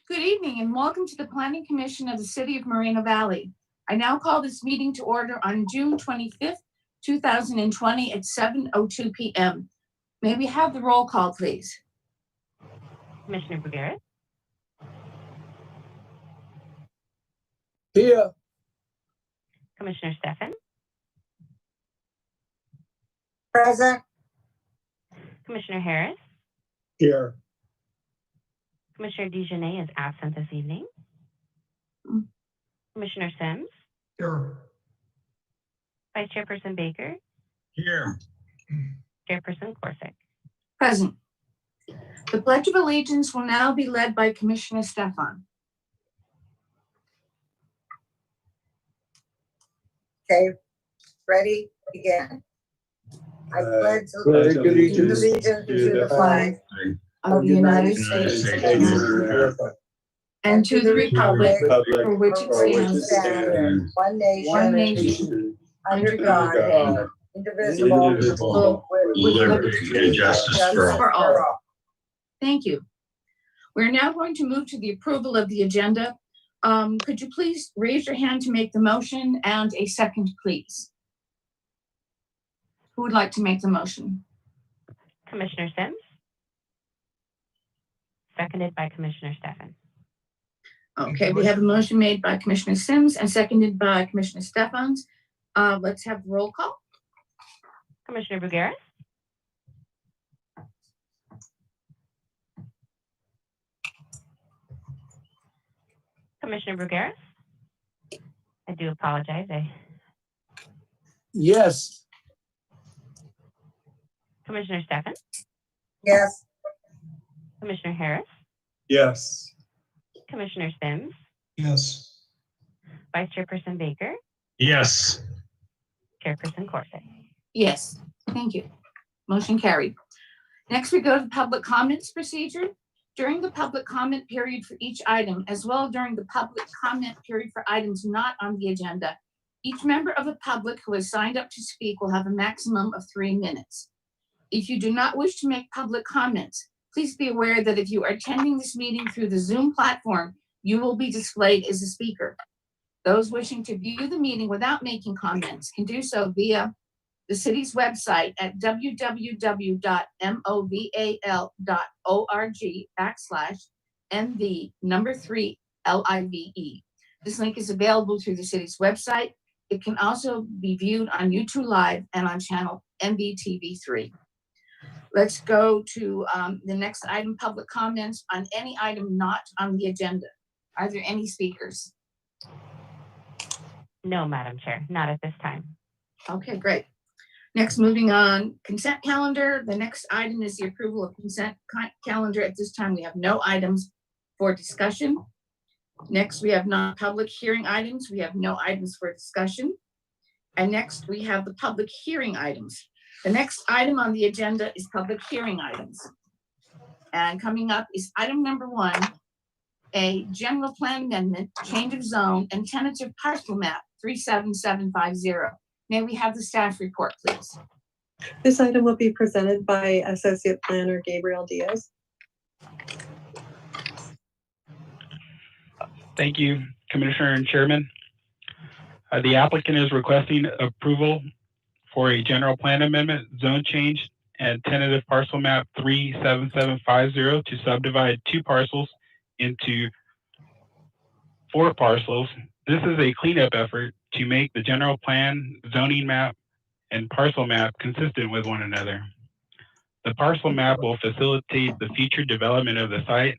Good evening and welcome to the Planning Commission of the City of Moreno Valley. I now call this meeting to order on June 25th, 2020 at 7:02 p.m. May we have the roll call, please? Commissioner Bruguera. Here. Commissioner Stefan. Present. Commissioner Harris. Here. Commissioner DeJournette is absent this evening. Commissioner Sims. Here. Vice Chairperson Baker. Here. Chairperson Corsick. Present. The Pledge of Allegiance will now be led by Commissioner Stefan. Okay, ready, begin. I pledge pledge allegiance allegiance to the flag Of the United States and to the republic for which it stands, one one nation, nation, under God, indivisible, with liberty and justice for all. Thank you. We're now going to move to the approval of the agenda. Could you please raise your hand to make the motion and a second, please? Who would like to make the motion? Commissioner Sims. Seconded by Commissioner Stefan. Okay, we have a motion made by Commissioner Sims and seconded by Commissioner Stefans. Let's have the roll call. Commissioner Bruguera. Commissioner Bruguera. I do apologize. Yes. Commissioner Stefan. Yes. Commissioner Harris. Yes. Commissioner Sims. Yes. Vice Chairperson Baker. Yes. Chairperson Corsick. Yes, thank you. Motion carried. Next, we go to the public comments procedure. During the public comment period for each item, as well during the public comment period for items not on the agenda, each member of the public who has signed up to speak will have a maximum of 3 minutes. If you do not wish to make public comments, please be aware that if you are attending this meeting through the Zoom platform, you will be displayed as a speaker. Those wishing to view the meeting without making comments can do so via the city's website at www.moval.org/MV3LIVE. This link is available through the city's website. It can also be viewed on YouTube Live and on channel MVTV3. Let's go to the next item, public comments on any item not on the agenda. Are there any speakers? No, Madam Chair, not at this time. Okay, great. Next, moving on, consent calendar. The next item is the approval of consent calendar. At this time, we have no items for discussion. Next, we have non-public hearing items. We have no items for discussion. And next, we have the public hearing items. The next item on the agenda is public hearing items. And coming up is item number 1, a general plan amendment, change of zone, and tentative parcel map 37750. May we have the staff report, please? This item will be presented by Associate Planner Gabriel Diaz. Thank you, Commissioner and Chairman. The applicant is requesting approval for a general plan amendment, zone change, and tentative parcel map 37750 to subdivide 2 parcels into 4 parcels. This is a cleanup effort to make the general plan, zoning map, and parcel map consistent with one another. The parcel map will facilitate the future development of the site.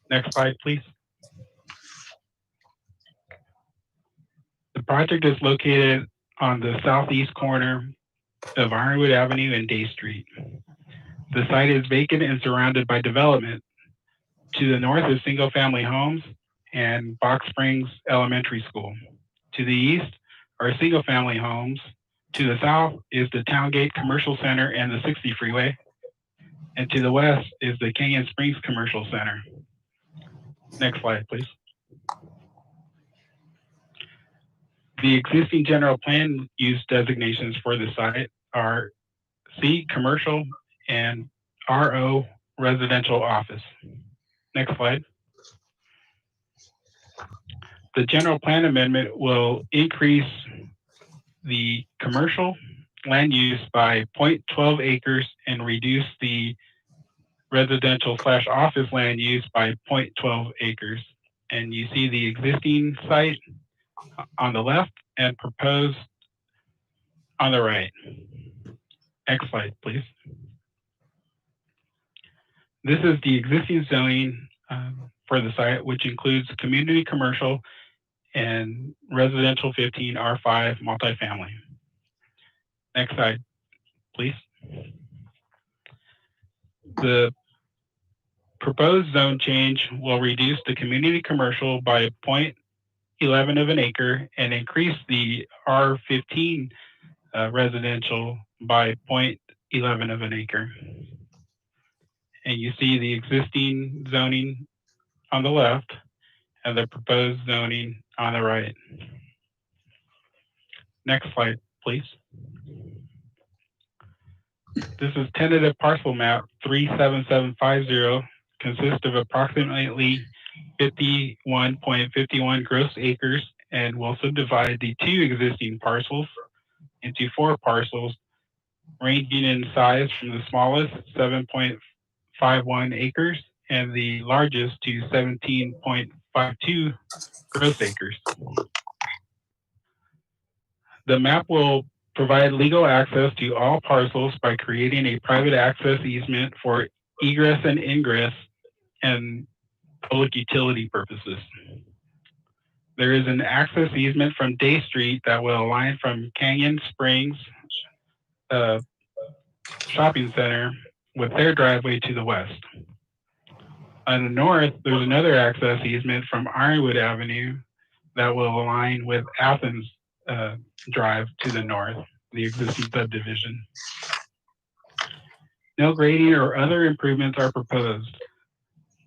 Next slide, please. The project is located on the southeast corner of Ironwood Avenue and Day Street. The site is vacant and surrounded by development. To the north is single-family homes and Box Springs Elementary School. To the east are single-family homes. To the south is the Towngate Commercial Center and the 60 Freeway. And to the west is the Canyon Springs Commercial Center. Next slide, please. The existing general plan use designations for the site are C, commercial, and RO, residential office. Next slide. The general plan amendment will increase the commercial land use by 0.12 acres and reduce the residential/office land use by 0.12 acres. And you see the existing site on the left and proposed on the right. Next slide, please. This is the existing zoning for the site, which includes community commercial and residential 15 R5 multifamily. Next slide, please. The proposed zone change will reduce the community commercial by 0.11 of an acre and increase the R15 residential by 0.11 of an acre. And you see the existing zoning on the left and the proposed zoning on the right. Next slide, please. This is tentative parcel map 37750, consists of approximately 51.51 gross acres and will subdivide the 2 existing parcels into 4 parcels ranging in size from the smallest 7.51 acres and the largest to 17.52 gross acres. The map will provide legal access to all parcels by creating a private access easement for egress and ingress and public utility purposes. There is an access easement from Day Street that will align from Canyon Springs Shopping Center with their driveway to the west. On the north, there's another access easement from Ironwood Avenue that will align with Athens Drive to the north, the existing subdivision. No grading or other improvements are proposed.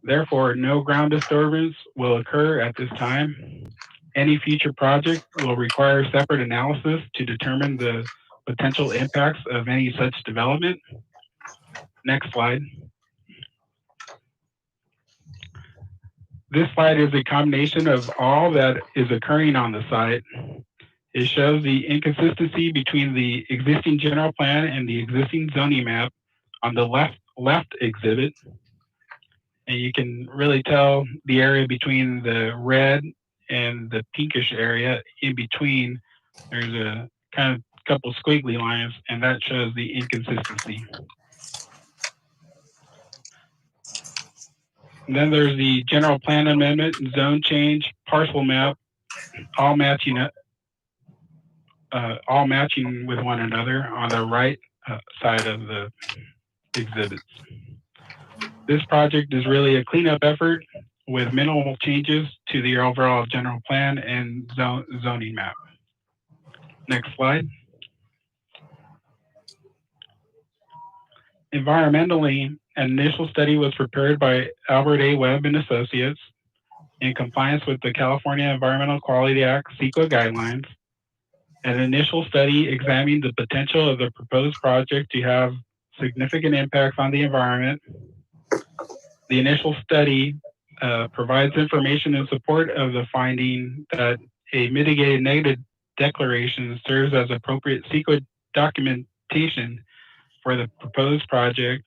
Therefore, no ground disturbance will occur at this time. Any future project will require separate analysis to determine the potential impacts of any such development. Next slide. This slide is a combination of all that is occurring on the site. It shows the inconsistency between the existing general plan and the existing zoning map on the left exhibit. And you can really tell the area between the red and the pinkish area in between. There's a kind of couple squiggly lines, and that shows the inconsistency. And then there's the general plan amendment, zone change, parcel map, all matching with one another on the right side of the exhibits. This project is really a cleanup effort with minimal changes to the overall general plan and zoning map. Next slide. Environmentally, an initial study was prepared by Albert A. Webb and Associates in compliance with the California Environmental Quality Act CEQA guidelines. An initial study examined the potential of the proposed project to have significant impacts on the environment. The initial study provides information in support of the finding that a mitigated negative declaration serves as appropriate CEQA documentation for the proposed project,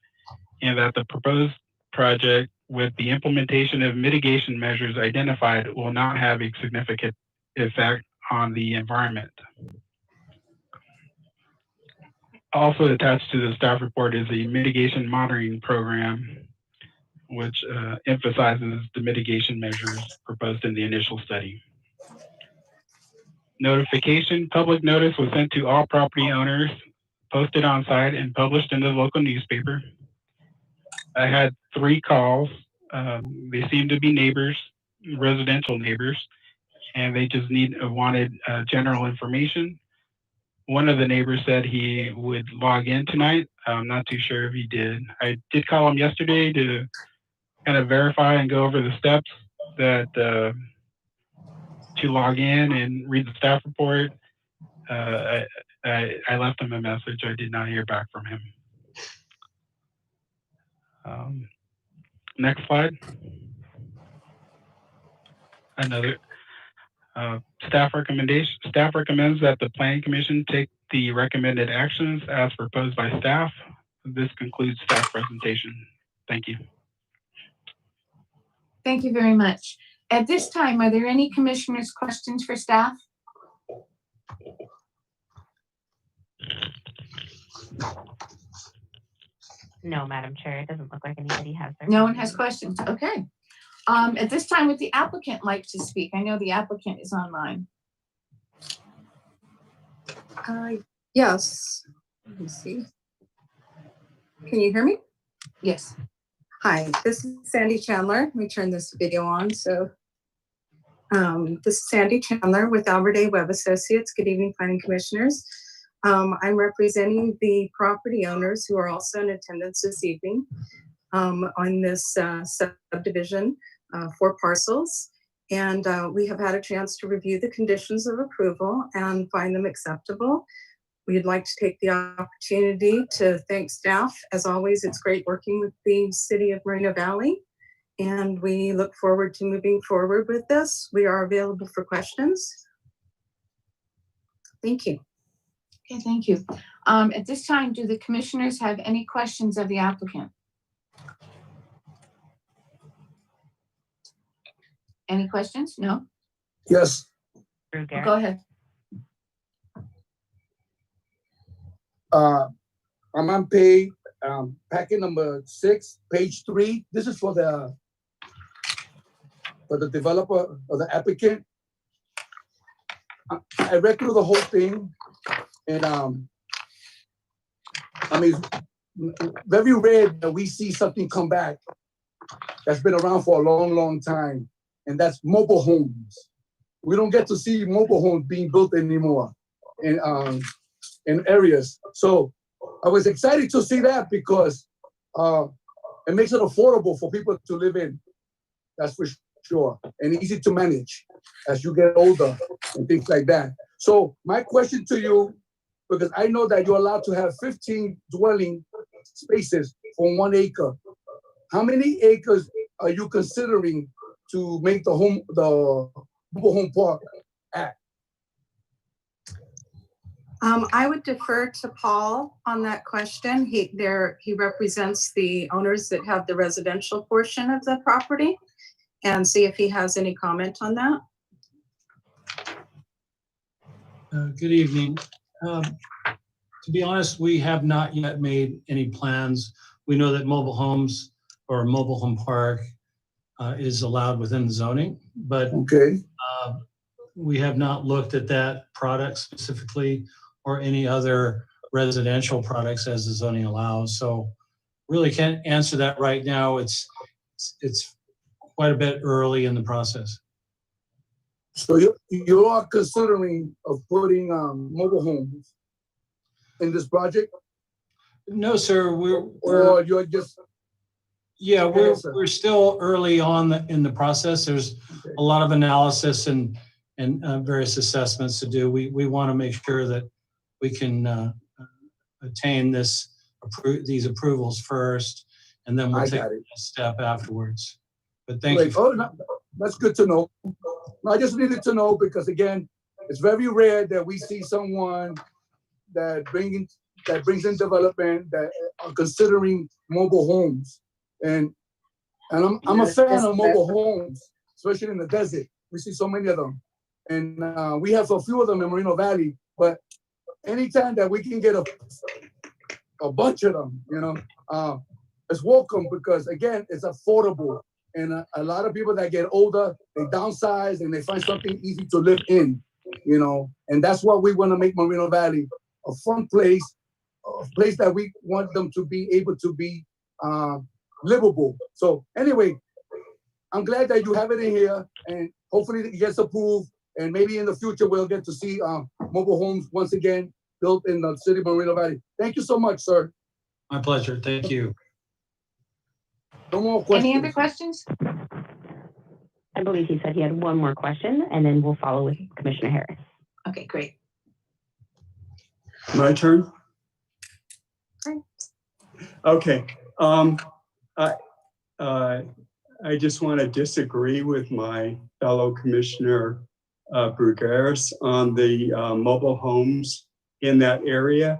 and that the proposed project with the implementation of mitigation measures identified will not have a significant effect on the environment. Also attached to the staff report is a mitigation monitoring program, which emphasizes the mitigation measures proposed in the initial study. Notification, public notice was sent to all property owners, posted on site, and published in the local newspaper. I had 3 calls. They seemed to be neighbors, residential neighbors, and they just wanted general information. One of the neighbors said he would log in tonight. I'm not too sure if he did. I did call him yesterday to kind of verify and go over the steps that to log in and read the staff report. I left him a message. I did not hear back from him. Next slide. Another staff recommends that the Planning Commission take the recommended actions as proposed by staff. This concludes staff presentation. Thank you. Thank you very much. At this time, are there any commissioners' questions for staff? No, Madam Chair, it doesn't look like anybody has their. No one has questions. Okay. At this time, would the applicant like to speak? I know the applicant is online. Yes. Let me see. Can you hear me? Yes. Hi, this is Sandy Chandler. Let me turn this video on. So this is Sandy Chandler with Albert A. Webb Associates. Good evening, Planning Commissioners. I'm representing the property owners who are also in attendance this evening on this subdivision, 4 parcels. And we have had a chance to review the conditions of approval and find them acceptable. We'd like to take the opportunity to thank staff. As always, it's great working with the City of Moreno Valley, and we look forward to moving forward with this. We are available for questions. Thank you. Okay, thank you. At this time, do the commissioners have any questions of the applicant? Any questions? No? Yes. Drew Garrett. Go ahead. I'm on page, packet number 6, page 3. This is for the developer or the applicant. I read through the whole thing, and I mean, it's very rare that we see something come back that's been around for a long, long time, and that's mobile homes. We don't get to see mobile homes being built anymore in areas. So I was excited to see that because it makes it affordable for people to live in. That's for sure. And easy to manage as you get older and things like that. So my question to you, because I know that you're allowed to have 15 dwelling spaces for 1 acre. How many acres are you considering to make the mobile home park at? I would defer to Paul on that question. He represents the owners that have the residential portion of the property, and see if he has any comment on that. Good evening. To be honest, we have not yet made any plans. We know that mobile homes or a mobile home park is allowed within the zoning, but Okay. we have not looked at that product specifically or any other residential products as the zoning allows. So really can't answer that right now. It's quite a bit early in the process. So you are considering of putting mobile homes in this project? No, sir. Or you're just Yeah, Yes, sir. we're still early on in the process. There's a lot of analysis and various assessments to do. We want to make sure that we can attain these approvals first, and then we'll I take got it. a step afterwards. But thank Great. you. Oh, no, that's good to know. I just needed to know because again, it's very rare that we see someone that brings in development that are considering mobile homes. And I'm a fan of mobile homes, especially in the desert. We see so many of them. And we have a few of them in Moreno Valley, but anytime that we can get a bunch of them, it's welcome because again, it's affordable. And a lot of people that get older, they downsize and they find something easy to live in, and that's why we want to make Moreno Valley a fun place, a place that we want them to be able to be livable. So anyway, I'm glad that you have it in here and hopefully it gets approved. And maybe in the future, we'll get to see mobile homes once again built in the city of Moreno Valley. Thank you so much, sir. My pleasure. Thank you. No more questions. Any other questions? I believe he said he had one more question, and then we'll follow with Commissioner Harris. Okay, great. My turn? Okay. I just want to disagree with my fellow Commissioner Brugueras on the mobile homes in that area.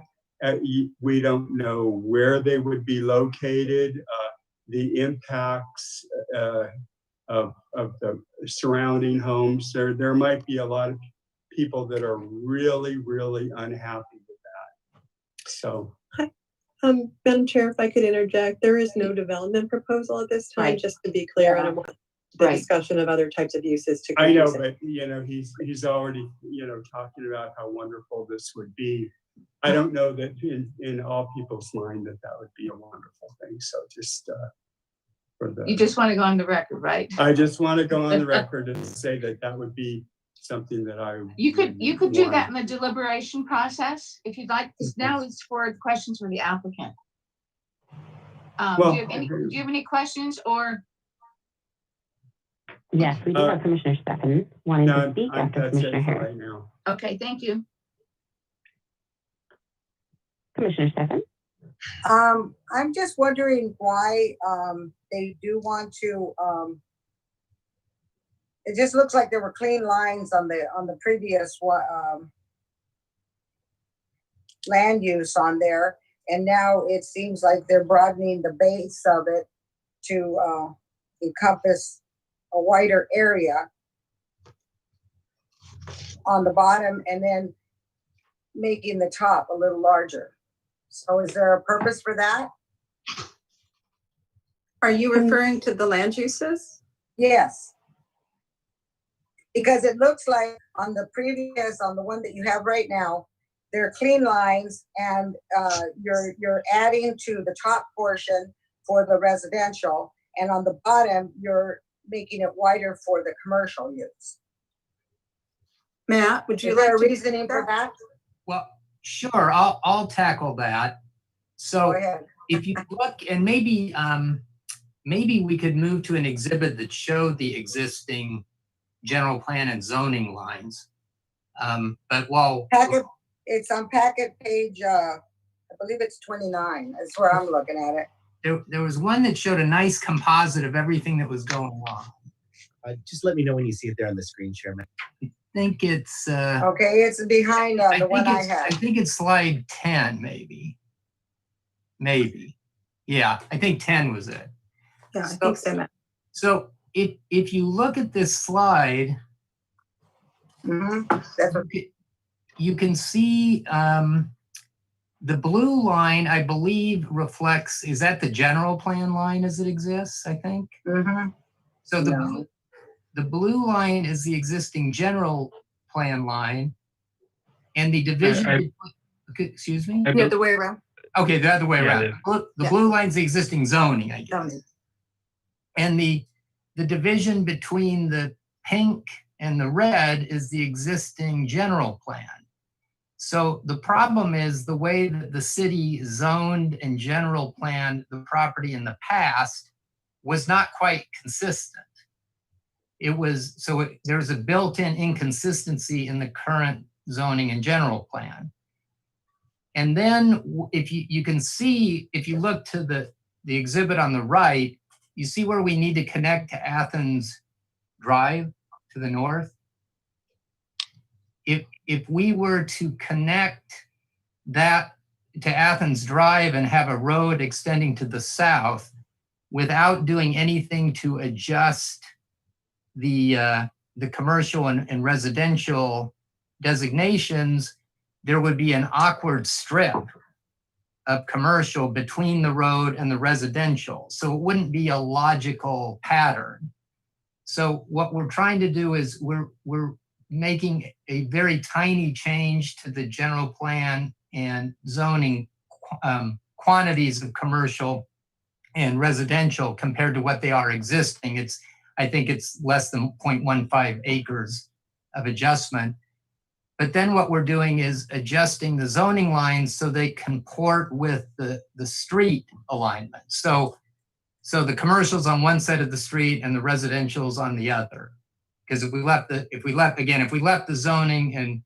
We don't know where they would be located, the impacts of the surrounding homes. There might be a lot of people that are really, really unhappy with that. So. Madam Chair, if I could interject, there is no development proposal at this time, Right. just to be clear, and I want the Right. discussion of other types of uses to. I know, confuse it. but he's already, talking about how wonderful this would be. I don't know that in all people's mind that would be a wonderful thing. So just You just want to go on the record, right? I just want to go on the record and say that would be something that You could do want. that in the deliberation process if you'd like. Because now it's for questions for the applicant. Well, do you have any questions or? Yes, we do have Commissioner Stefan wanting to speak after that's it Commissioner for Harris. right now. Okay, thank you. Commissioner Stefan? I'm just wondering why they do want to. It just looks like there were clean lines on the previous land use on there, and now it seems like they're broadening the base of it to encompass a wider area on the bottom, and then making the top a little larger. So is there a purpose for that? Are you referring to the land uses? Yes. Because it looks like on the one that you have right now, there are clean lines, and you're adding to the top portion for the residential, and on the bottom, you're making it wider for the commercial use. Matt, would you Is like there a to reasoning for that? Well, sure, I'll tackle that. So Go ahead. if you look, and maybe we could move to an exhibit that showed the existing general plan and zoning lines. But while It's on packet page, I believe it's 29. That's where I'm looking at it. there was one that showed a nice composite of everything that was going on. Just let me know when you see it there on the screen, Chairman. I think it's Okay, it's behind the one I I had. think it's slide 10, maybe. Yeah, I think 10 was it. Yeah, I think so, Matt. So if you look at this slide, you can see the blue line, I believe, reflects, is that the general plan line as it exists, I think? So the blue line is the existing general plan line, and the division, excuse me? The other way around. Okay, the other way Yeah, around. The blue line's the existing zoning, I guess. And the division between the pink and the red is the existing general plan. So the problem is the way that the city zoned and general planned the property in the past was not quite consistent. There's a built-in inconsistency in the current zoning and general plan. And then if you can see, if you look to the exhibit on the right, you see where we need to connect to Athens Drive to the north. If we were to connect that to Athens Drive and have a road extending to the south without doing anything to adjust the commercial and residential designations, there would be an awkward strip of commercial between the road and the residential. So it wouldn't be a logical pattern. So what we're trying to do is we're making a very tiny change to the general plan and zoning quantities of commercial and residential compared to what they are existing. I think it's less than 0.15 acres of adjustment. But then what we're doing is adjusting the zoning lines so they comport with the street alignment. So the commercial's on one side of the street and the residential's on the other. Because if we left the zoning and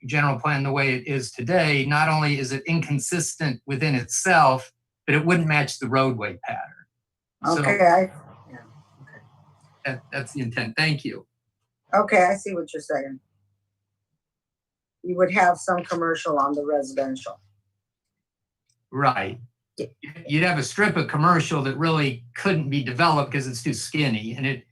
general plan the way it is today, not only is it inconsistent within itself, but it wouldn't match the roadway pattern. Okay, That's the intent. Thank you. Okay, I see what you're saying. You would have some commercial on the residential. Right. You'd have a strip of commercial that really couldn't be developed because it's too skinny, and it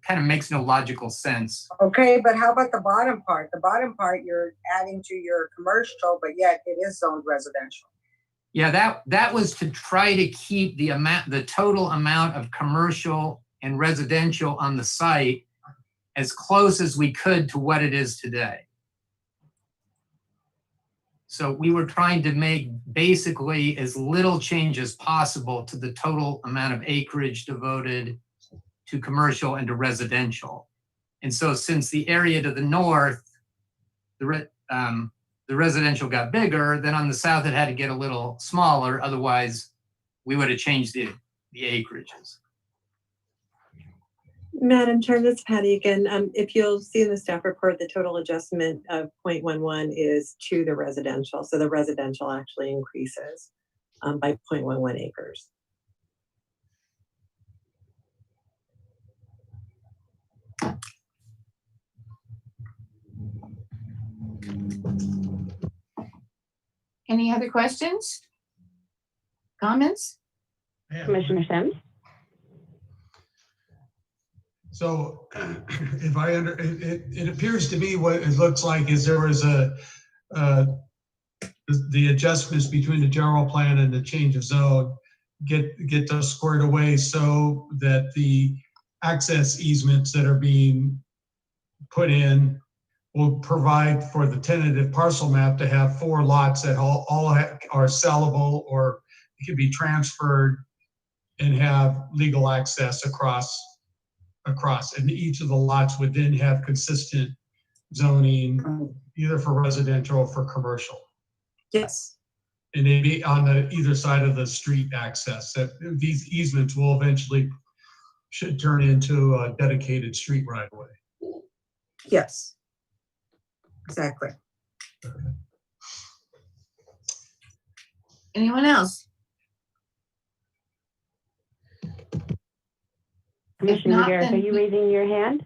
kind of makes no logical sense. Okay, but how about the bottom part? The bottom part you're adding to your commercial, but yet it is zoned residential. Yeah, that was to try to keep the total amount of commercial and residential on the site as close as we could to what it is today. So we were trying to make basically as little change as possible to the total amount of acreage devoted to commercial and to residential. And so since the area to the north, the residential got bigger, then on the south it had to get a little smaller, otherwise we would have changed the acreages. Madam Chair, this is Patty again. If you'll see in the staff report, the total adjustment of 0.11 is to the residential. So the residential actually increases by 0.11 acres. Any other questions? Comments? Commissioner Sims? So if it appears to me what it looks like is there was the adjustments between the general plan and the change of zone get those squared away so that the access easements that are being put in will provide for the tentative parcel map to have 4 lots that all are sellable or can be transferred and have legal access across. And each of the lots would then have consistent zoning, either for residential or for commercial. Yes. And they'd be on either side of the street access. That these easements will eventually should turn into a dedicated street right away. Yes. Exactly. Anyone else? Commissioner not, Garrett, then are you raising your hand?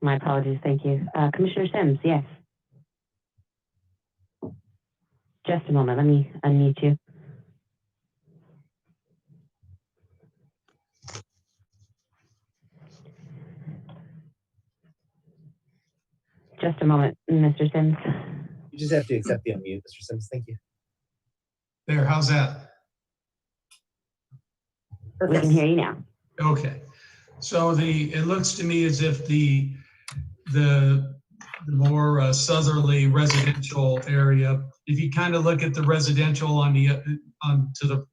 My apologies, thank you. Commissioner Sims, yes. Just a moment, let me unmute you. Just a moment, Mr. Sims. You just have to accept the unmute, Mr. Sims. Thank you. There, how's that? We can hear you now. Okay. So it looks to me as if the more southerly residential area, if you kind of look at the residential to the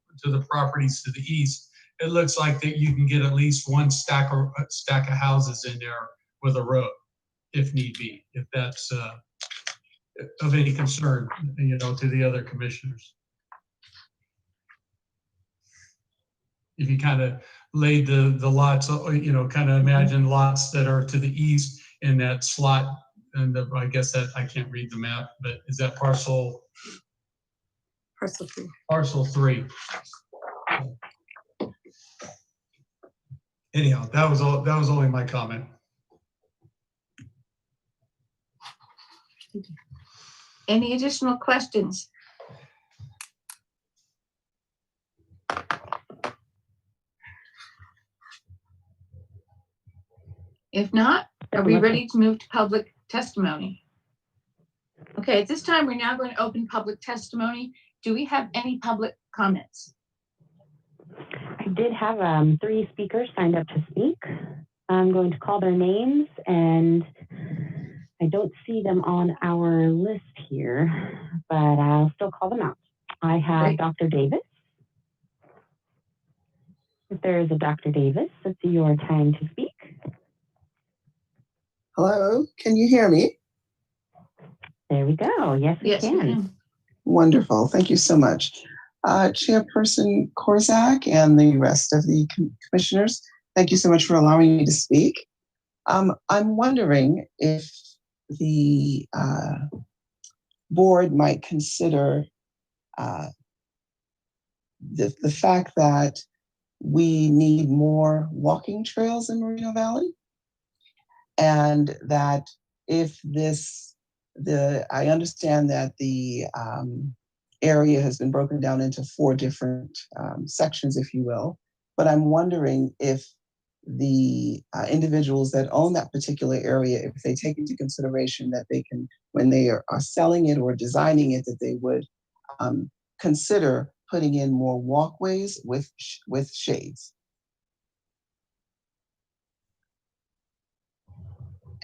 properties to the east, it looks like that you can get at least one stack of houses in there with a road, if need be, if that's of any concern, to the other commissioners. If you kind of laid the lots, kind of imagine lots that are to the east in that slot, and I guess that I can't read the map, but is that parcel? Parcel 3. Parcel 3. Anyhow, that was only my comment. Any additional questions? If not, are we ready to move to public testimony? Okay, at this time, we're now going to open public testimony. Do we have any public comments? I did have 3 speakers signed up to speak. I'm going to call their names, and I don't see them on our list here, but I'll still call them out. I have Great. Dr. Davis. If there is a Dr. Davis, it's your time to speak. Hello, can you hear me? There we go. Yes, we can. Wonderful. Thank you so much. Chairperson Korzak and the rest of the commissioners, thank you so much for allowing me to speak. I'm wondering if the board might consider the fact that we need more walking trails in Moreno Valley. And that if I understand that the area has been broken down into 4 different sections, if you will, but I'm wondering if the individuals that own that particular area, if they take into consideration that they can, when they are selling it or designing it, that they would consider putting in more walkways with shades.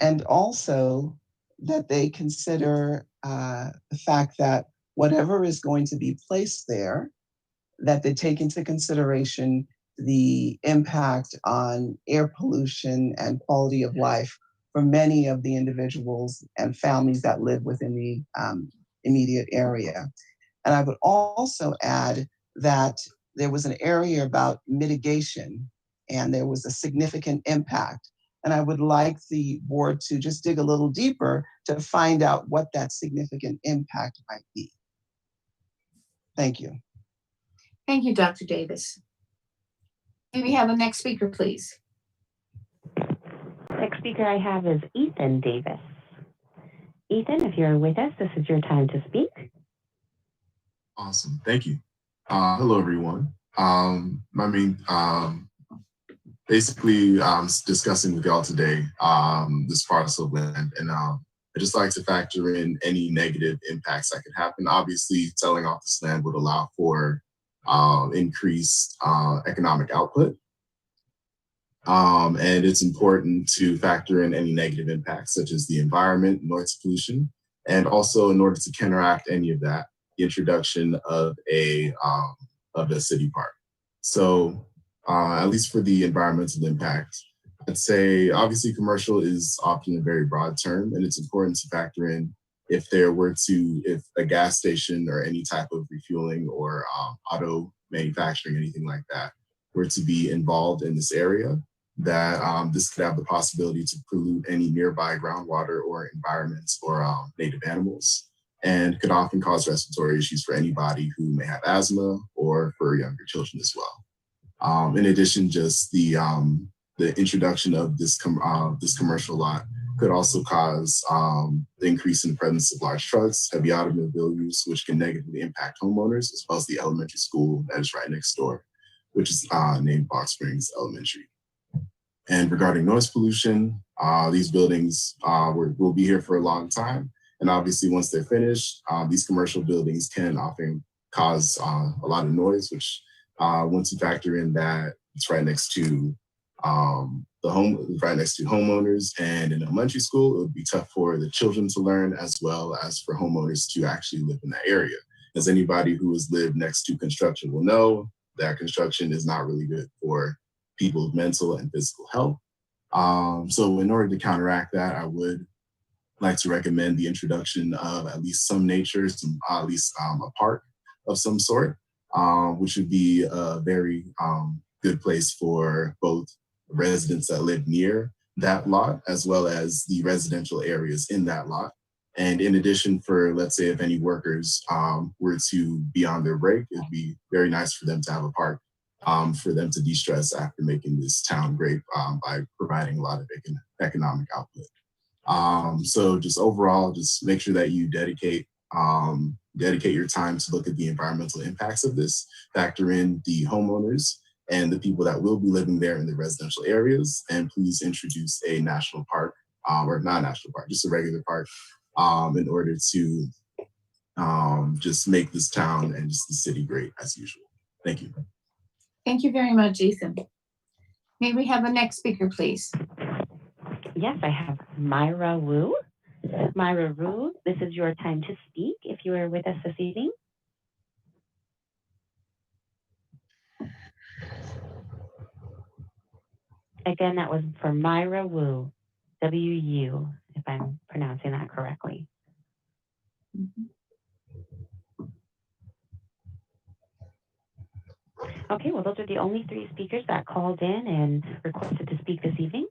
And also that they consider the fact that whatever is going to be placed there, that they take into consideration the impact on air pollution and quality of life for many of the individuals and families that live within the immediate area. And I would also add that there was an area about mitigation and there was a significant impact. And I would like the board to just dig a little deeper to find out what that significant impact might be. Thank you. Thank you, Dr. Davis. May we have the next speaker, please? Next speaker I have is Ethan Davis. Ethan, if you're with us, this is your time to speak. Awesome, thank you. Hello, everyone. Basically, discussing with y'all today this parcel of land, and I just like to factor in any negative impacts that could happen. Obviously, selling off this land would allow for increased economic output. And it's important to factor in any negative impacts, such as the environment, noise pollution, and also in order to counteract any of that, the introduction of a city park. So at least for the environmental impact, I'd say obviously commercial is often a very broad term, and it's important to factor in if a gas station or any type of refueling or auto manufacturing, anything like that, were to be involved in this area, that this could have the possibility to pollute any nearby groundwater or environments or native animals, and could often cause respiratory issues for anybody who may have asthma or for younger children as well. In addition, just the introduction of this commercial lot could also cause the increase in the presence of large trucks, heavy automobile use, which can negatively impact homeowners, as well as the elementary school that is right next door, which is named Box Springs Elementary. And regarding noise pollution, these buildings will be here for a long time. And obviously, once they're finished, these commercial buildings can often cause a lot of noise, which once you factor in that it's right next to homeowners and in elementary school, it would be tough for the children to learn as well as for homeowners to actually live in that area. As anybody who has lived next to construction will know, that construction is not really good for people's mental and physical health. So in order to counteract that, I would like to recommend the introduction of at least some nature, at least a park of some sort, which would be a very good place for both residents that live near that lot, as well as the residential areas in that lot. And in addition, for, let's say, if any workers were to be on their break, it'd be very nice for them to have a park for them to de-stress after making this town great by providing a lot of economic output. So just overall, just make sure that you dedicate your time to look at the environmental impacts of this, factor in the homeowners and the people that will be living there in the residential areas, and please introduce a national park, or not national park, just a regular park, in order to just make this town and just the city great as usual. Thank you. Thank you very much, Ethan. May we have the next speaker, please? Yes, I have Myra Wu. Myra Wu, this is your time to speak if you are with us this evening. Again, that was for Myra Wu, W-U, if I'm pronouncing that correctly. Okay, well, those are the only 3 speakers that called in and requested to speak this evening.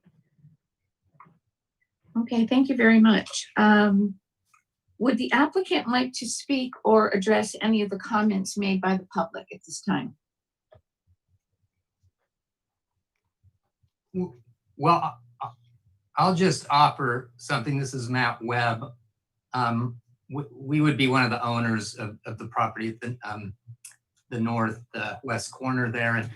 Okay, thank you very much. Would the applicant like to speak or address any of the comments made by the public at this time? Well, I'll just offer something. This is Matt Webb. We would be one of the owners of the property at the northwest corner there. And,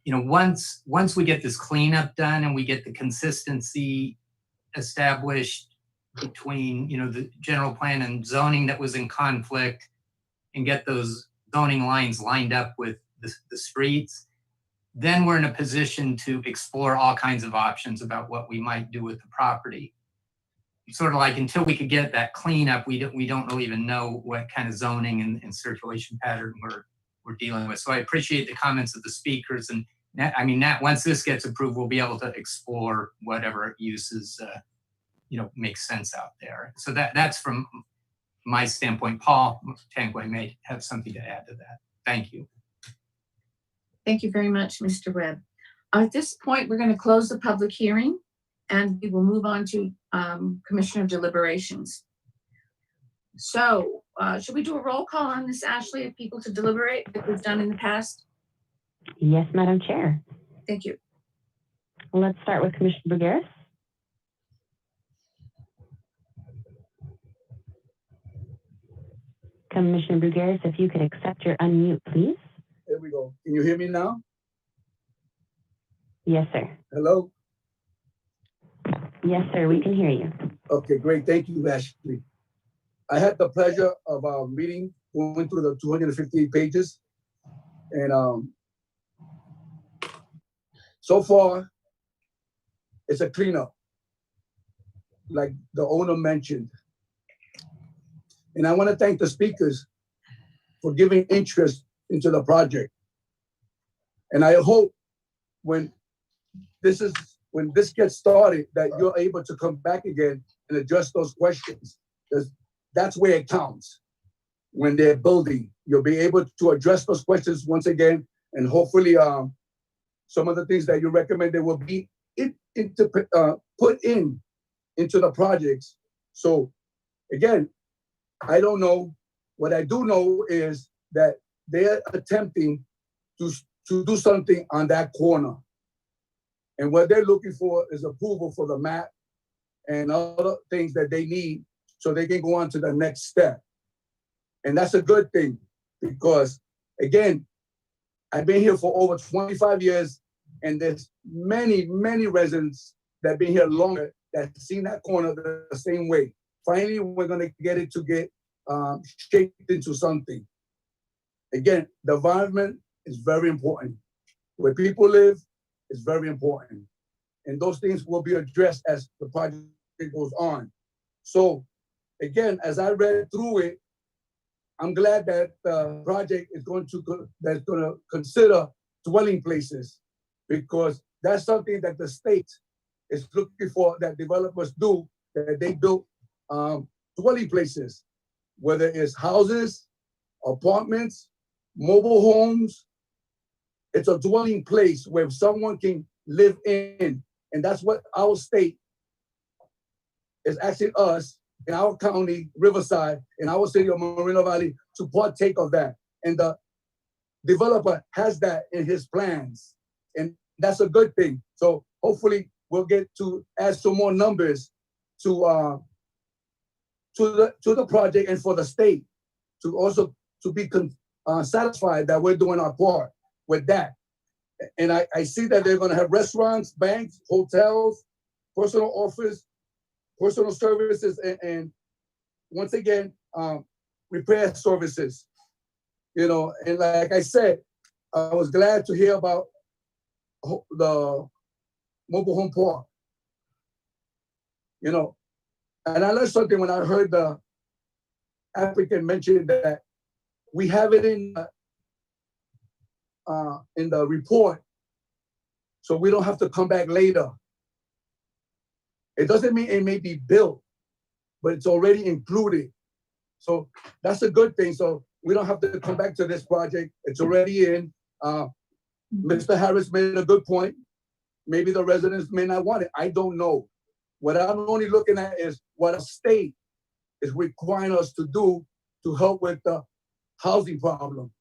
you know, once we get this cleanup done and we get the consistency established between, you know, the general plan and zoning that was in conflict, and get those zoning lines lined up with the streets, then we're in a position to explore all kinds of options about what we might do with the property. Sort of like until we could get that cleanup, we don't really even know what kind of zoning and circulation pattern we're dealing with. So I appreciate the comments of the speakers, and I mean, once this gets approved, we'll be able to explore whatever uses you know, makes sense out there. So that's from my standpoint. Paul Tanguay may have something to add to that. Thank you. Thank you very much, Mr. Webb. At this point, we're going to close the public hearing and we will move on to commissioner deliberations. So should we do a roll call on this, Ashley, of people to deliberate like we've done in the past? Yes, Madam Chair. Thank you. Let's start with Commissioner Brugueras. Commissioner Brugueras, if you could accept your unmute, please. There we go. Can you hear me now? Yes, sir. Hello? Yes, sir, we can hear you. Okay, great. Thank you, Ashley. I had the pleasure of reading, going through the 258 pages. And so far, it's a cleanup, like the owner mentioned. And I want to thank the speakers for giving interest into the project. And I hope when this gets started, that you're able to come back again and address those questions, because that's where it counts. When they're building, you'll be able to address those questions once again, and hopefully some of the things that you recommended will be put into the projects. So again, I don't know. What I do know is that they're attempting to do something on that corner. And what they're looking for is approval for the map and other things that they need so they can go on to the next step. And that's a good thing because, again, I've been here for over 25 years and there's many, many residents that have been here longer that have seen that corner the same way. Finally, we're going to get it to get shaped into something. Again, the environment is very important. Where people live is very important. And those things will be addressed as the project goes on. So again, as I read through it, I'm glad that the project is going to consider dwelling places, because that's something that the state is looking for, that developers do, that they build dwelling places, whether it's houses, apartments, mobile homes. It's a dwelling place where someone can live in. And that's what our state is asking us in our county, Riverside, in our city of Moreno Valley, to partake of that. And the developer has that in his plans. And that's a good thing. So hopefully we'll get to add some more numbers to the project, and for the state to also to be satisfied that we're doing our part with that. And I see that they're going to have restaurants, banks, hotels, personal office, personal services, and once again, repair services. You know, and like I said, I was glad to hear about the mobile home park. You know, and I learned something when I heard the applicant mention that we have it in the report, so we don't have to come back later. It doesn't mean it may be built, but it's already included. So that's a good thing. So we don't have to come back to this project. It's already in. Mr. Harris made a good point. Maybe the residents may not want it. I don't know. What I'm only looking at is what a state is requiring us to do to help with the housing problem.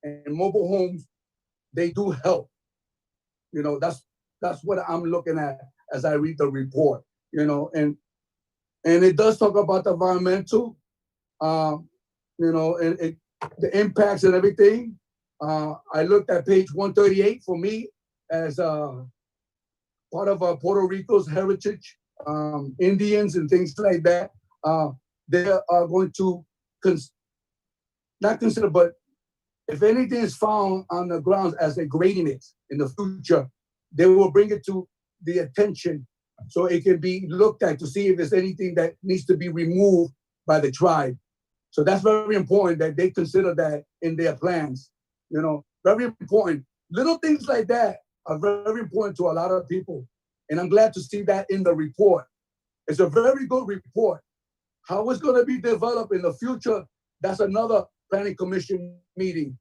And mobile homes, they do help. You know, that's That's what I'm looking at as I read the report, you know, and it does talk about the environmental, you know, and the impacts and everything. I looked at page 138 for me as part of Puerto Rico's heritage, Indians and things like that. They are going to not consider, but if anything is found on the grounds as they're grading it in the future, they will bring it to the attention so it can be looked at to see if there's anything that needs to be removed by the tribe. So that's very important that they consider that in their plans. You know, very important. Little things like that are very important to a lot of people. And I'm glad to see that in the report. It's a very good report. How it's going to be developed in the future, that's another planning commission meeting.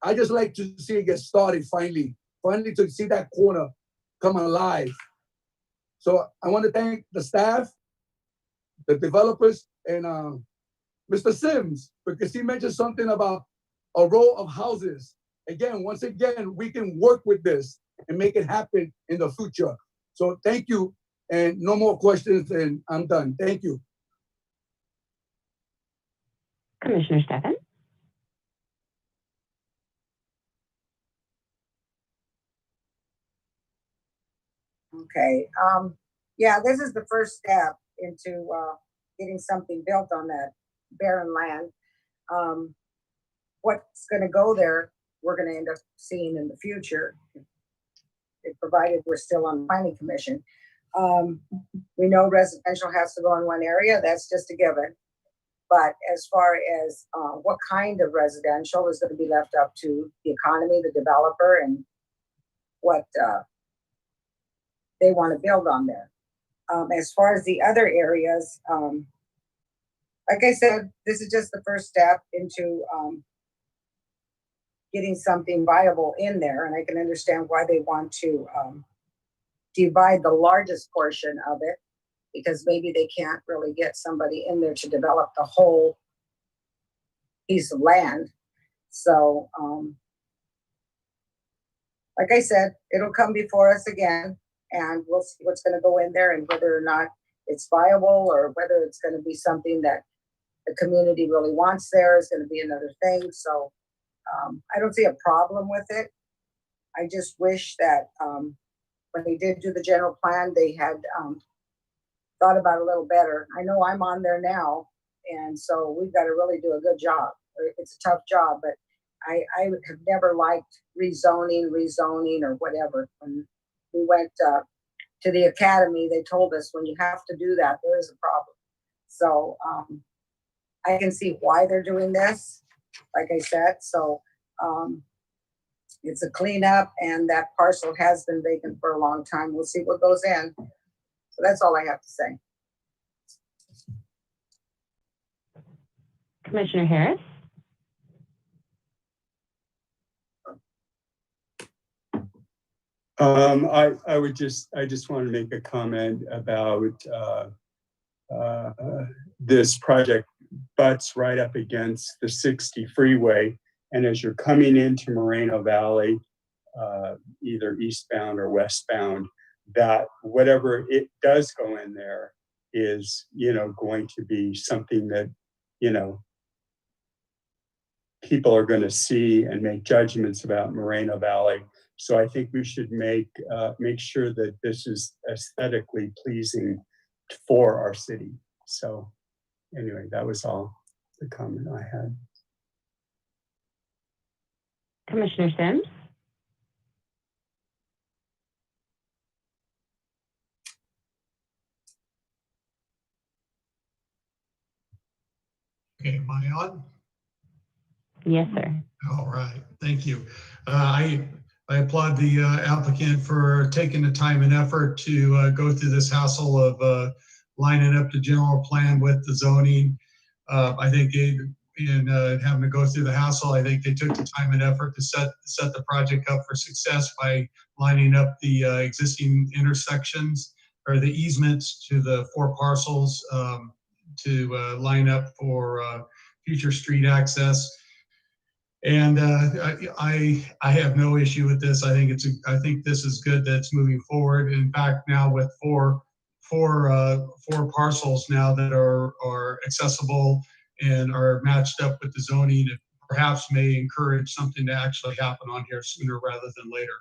I just like to see it get started finally to see that corner come alive. So I want to thank the staff, the developers, and Mr. Sims, because he mentioned something about a row of houses. Again, once again, we can work with this and make it happen in the future. So thank you, and no more questions, and I'm done. Thank you. Commissioner Stefan. Okay, yeah, this is the first step into getting something built on that barren land. What's gonna go there, we're gonna end up seeing in the future, if provided we're still on the planning commission. We know residential has to go in one area, that's just a given. But as far as what kind of residential is gonna be left up to the economy, the developer, and what they want to build on there. As far as the other areas, like I said, this is just the first step into getting something viable in there. And I can understand why they want to divide the largest portion of it, because maybe they can't really get somebody in there to develop the whole piece of land. So, like I said, it'll come before us again, and we'll see what's going to go in there and whether or not it's viable or whether it's going to be something that the community really wants there is going to be another thing. So I don't see a problem with it. I just wish that when they did do the general plan, they had thought about it a little better. I know I'm on there now, and so we've got to really do a good job. It's a tough job, but I have never liked rezoning or whatever. When we went to the academy, they told us when you have to do that, there is a problem. So I can see why they're doing this, like I said. So it's a cleanup, and that parcel has been vacant for a long time. We'll see what goes in. So that's all I have to say. Commissioner Harris. I just want to make a comment about this project butts right up against the 60 freeway. And as you're coming into Moreno Valley, either eastbound or westbound, that whatever it does go in there is, going to be something that, people are going to see and make judgments about Moreno Valley. So I think we should make sure that this is aesthetically pleasing for our city. So anyway, that was all the comment I had. Commissioner Sims. Okay, am I on? Yes, sir. All right, thank you. I applaud the applicant for taking the time and effort to go through this hassle of lining up the general plan with the zoning. I think in having to go through the hassle, I think they took the time and effort to set the project up for success by lining up the existing intersections or the easements to the 4 parcels to line up for future street access. And I have no issue with this. I think this is good that it's moving forward. In fact, now with four parcels now that are accessible and are matched up with the zoning, it perhaps may encourage something to actually happen on here sooner rather than later.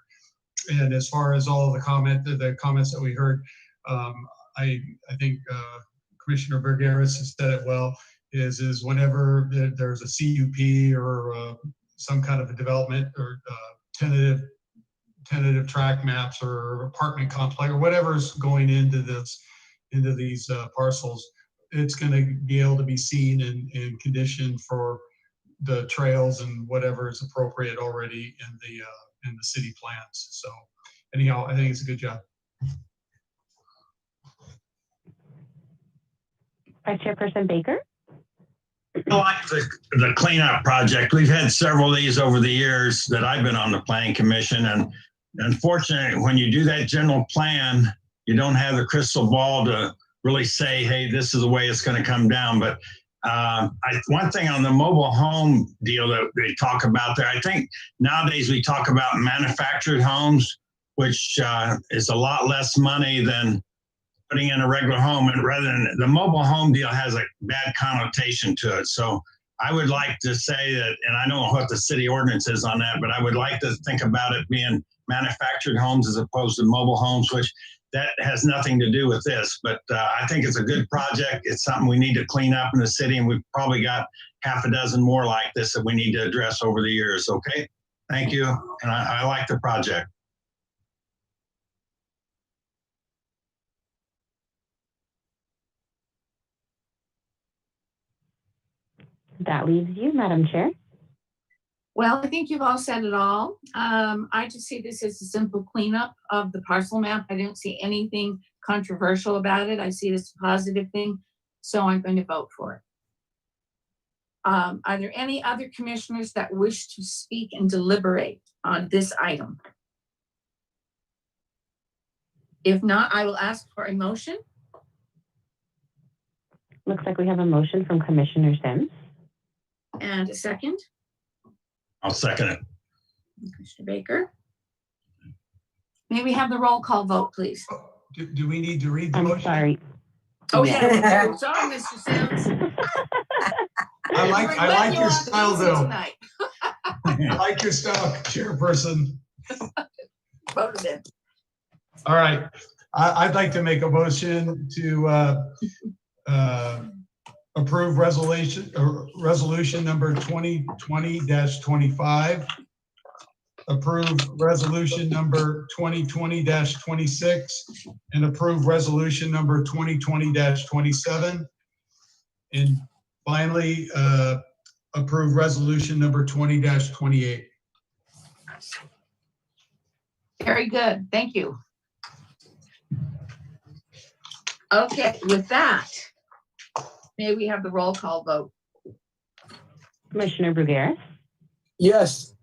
And as far as all of the comments that we heard, I think Commissioner Bergeris has said it well, is whenever there's a CUP or some kind of a development or tentative track maps or apartment complex or whatever's going into these parcels, it's going to be able to be seen and conditioned for the trails and whatever is appropriate already in the city plans. So anyhow, I think it's a good job. Vice Chairperson Baker. I like the cleanup project. We've had several of these over the years that I've been on the planning commission, and unfortunately, when you do that general plan, you don't have the crystal ball to really say, hey, this is the way it's going to come down. But one thing on the mobile home deal that they talk about there, I think nowadays we talk about manufactured homes, which is a lot less money than putting in a regular home, and rather than the mobile home deal has a bad connotation to it. So I would like to say that, and I don't know what the city ordinance is on that, but I would like to think about it being manufactured homes as opposed to mobile homes, which that has nothing to do with this. But I think it's a good project. It's something we need to clean up in the city, and we've probably got half a dozen more like this that we need to address over the years. Okay, thank you. And I like the project. That leaves you, Madam Chair. Well, I think you've all said it all. I just see this as a simple cleanup of the parcel map. I don't see anything controversial about it. I see it as a positive thing, so I'm going to vote for it. Are there any other commissioners that wish to speak and deliberate on this item? If not, I will ask for a motion. Looks like we have a motion from Commissioner Sims. And a second. I'll second it. Commissioner Baker. May we have the roll call vote, please? Do we need to read the I'm motion? sorry. Oh, yeah. Sorry, Mr. Sims. I like your style, though. I like your style, Chairperson. Voted in. All right. I'd like to make a motion to approve resolution number 2020-25. Approve resolution number 2020-26 and approve resolution number 2020-27. And finally, approve resolution number 20-28. Very good. Thank you. Okay, with that, may we have the roll call vote? Commissioner Brugueras? Yes.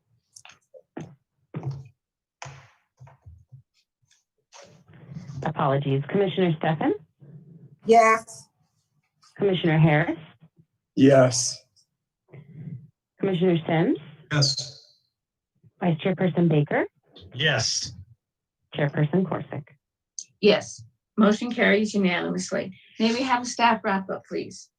Apologies. Commissioner Stefan? Yes. Commissioner Harris? Yes. Commissioner Sims? Yes. Vice Chairperson Baker? Yes. Chairperson Corsick? Yes. Motion carries unanimously. May we have a staff wrap up, please?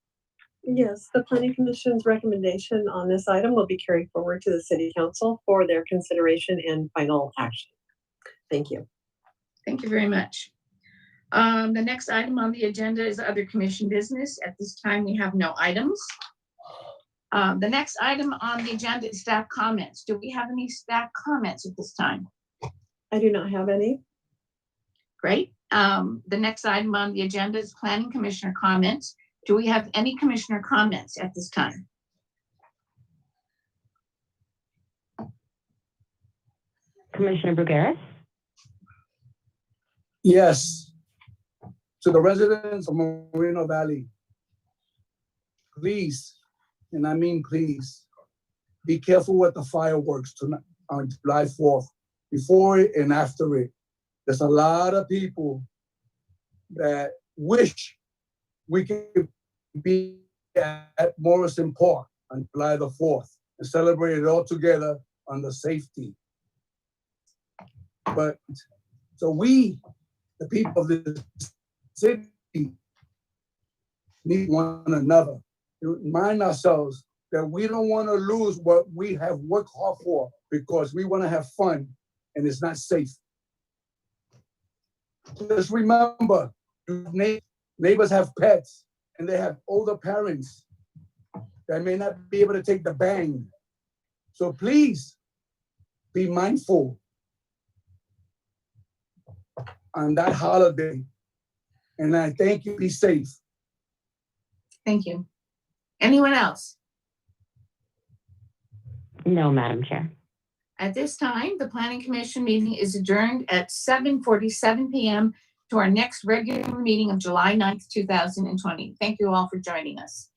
Yes, the Planning Commission's recommendation on this item will be carried forward to the City Council for their consideration and final action. Thank you. Thank you very much. The next item on the agenda is other commission business. At this time, we have no items. The next item on the agenda is staff comments. Do we have any staff comments at this time? I do not have any. Great. The next item on the agenda is planning commissioner comments. Do we have any commissioner comments at this time? Commissioner Brugueras? Yes. To the residents of Moreno Valley, please, and I mean please, be careful with the fireworks tonight on July 4th, before it and after it. There's a lot of people that wish we could be at Morrison Park on July the 4th. and celebrate it all together under safety. But so we, the people of the city, need one another. To remind ourselves that we don't want to lose what we have worked hard for because we want to have fun and it's not safe. Just remember, neighbors have pets and they have older parents that may not be able to take the bang. So please be mindful on that holiday. And I thank you. Be safe. Thank you. Anyone else? No, Madam Chair. At this time, the Planning Commission meeting is adjourned at 7:47 p.m. to our next regular meeting of July 9th, 2020. Thank you all for joining us.